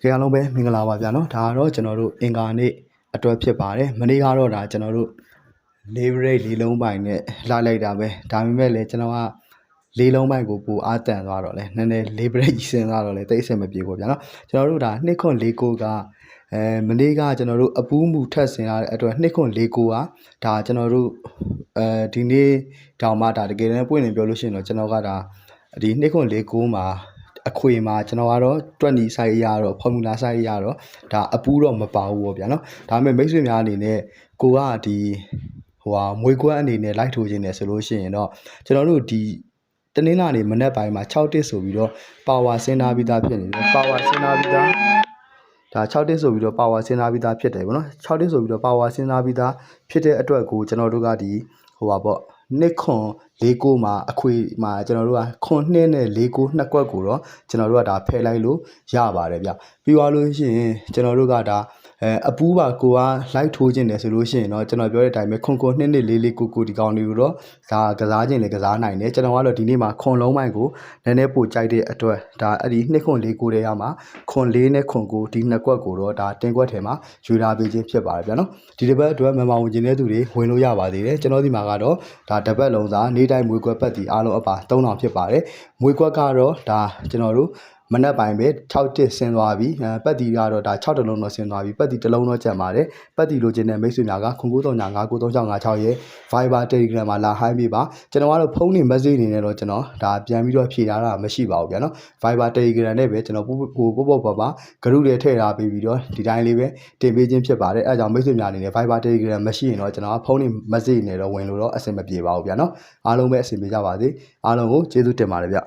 ခေအားလုံးပဲမင်္ဂလာပါဗျာနော်ဒါကတော့ကျွန်တော်တို့အင်္ဂါနေ့အတွက်ဖြစ်ပါတယ်မနေ့ကတော့ဒါကျွန်တော်တို့လေးဘရိတ်လေးလုံးပိုင်နဲ့လာလိုက်တာပဲဒါပေမဲ့လည်းကျွန်တော်ကလေးလုံးပိုင်ကိုပိုအားတန်သွားတော့လဲနည်းနည်းလေးဘရိတ်ကြီးစဉ်းစားတော့လဲတိတ်အဆင်မပြေဘူးဗျာနော်ကျွန်တော်တို့ဒါ2.49ကမနေ့ကကျွန်တော်တို့အပူးမှုထက်ဆင်ရတဲ့အတွက်2.49ကဒါကျွန်တော်တို့ဒီနေ့တောင်မှဒါတကယ်တမ်းပွင့်နေပြောလို့ရှိရင်တော့ကျွန်တော်ကဒါဒီ2.49မှာအခွေမှာကျွန်တော်ကတော့တွက်နီ site အရာတော့ formula site အရာတော့ဒါအပူးတော့မပါဘူးပေါ့ဗျာနော်ဒါပေမဲ့မိတ်ဆွေများအနေနဲ့ကိုကဒီမွေးကွက်အနေနဲ့လိုက်ထိုးခြင်းတယ်ဆိုလို့ရှိရင်တော့ကျွန်တော်တို့ဒီတနင်္လာနေ့မနက်ပိုင်းမှာ6တစ်ဆိုပြီးတော့ power စဉ်းစားပြီးသားဖြစ်နေတယ် power စဉ်းစားပြီးသားဒါ6တစ်ဆိုပြီးတော့ power စဉ်းစားပြီးသားဖြစ်တယ်ပေါ့နော်6တစ်ဆိုပြီးတော့ power စဉ်းစားပြီးသားဖြစ်တဲ့အတွက်ကိုကျွန်တော်တို့ကဒီပေါ့2.49မှာအခွေမှာကျွန်တော်တို့က9နဲ့49နှစ်ကွက်ကိုတော့ကျွန်တော်တို့ကဒါဖယ်လိုက်လို့ရပါတယ်ဗျပြီးသွားလို့ရှိရင်ကျွန်တော်တို့ကဒါအပူးပါကိုကလိုက်ထိုးခြင်းတယ်ဆိုလို့ရှိရင်တော့ကျွန်တော်ပြောတဲ့အတိုင်းပဲ9နှစ်4499ဒီကောင်တွေကိုတော့ဒါကစားခြင်းလေကစားနိုင်တယ်ကျွန်တော်ကတော့ဒီနေ့မှာခွန်လုံးပိုင်းကိုနည်းနည်းပိုကြိုက်တဲ့အတွက်ဒါအဲ့ဒီ2.49တဲ့ရမှာခွန်4နဲ့ခွန်9ဒီနှစ်ကွက်ကိုတော့ဒါတင်ကွက်ထဲမှာယူလာပေးခြင်းဖြစ်ပါတယ်ဗျာနော်ဒီတစ်ပတ်အတွက်မဝင်ခြင်းတဲ့သူတွေဝင်လို့ရပါသေးတယ်ကျွန်တော်ဒီမှာကတော့ဒါတစ်ပတ်လုံးစာနေ့တိုင်းမွေးကွက်ပတ်တီအားလုံးအပါ3000ဖြစ်ပါတယ်မွေးကွက်ကတော့ဒါကျွန်တော်တို့မနက်ပိုင်းပဲ6တစ်ဆင်းသွားပြီပတ်တီကတော့ဒါ6တလုံးတော့ဆင်းသွားပြီပတ်တီတစ်လုံးတော့ကျန်ပါတယ်ပတ်တီလိုချင်တဲ့မိတ်ဆွေများက0939935656ရဲ့ Viber Telegram မှာလာဟိုင်းပေးပါကျွန်တော်ကတော့ဖုန်းနေ message အနေနဲ့တော့ကျွန်တော်ဒါပြန်ပြီးတော့ဖြေထားတာမရှိပါဘူးဗျာနော် Viber Telegram နဲ့ပဲကျွန်တော်ပို့ပါ group တွေထည့်ထားပြီးတော့ဒီတိုင်းလေးပဲတင်ပေးခြင်းဖြစ်ပါတယ်အဲဒါကြောင့်မိတ်ဆွေများအနေနဲ့ Viber Telegram မရှိရင်တော့ကျွန်တော်ကဖုန်းနေ message နဲ့တော့ဝင်လို့တော့အဆင်မပြေပါဘူးဗျာနော်အားလုံးပဲအဆင်ပြေကြပါစေအားလုံးကိုကျေးဇူးတင်ပါတယ်ဗျ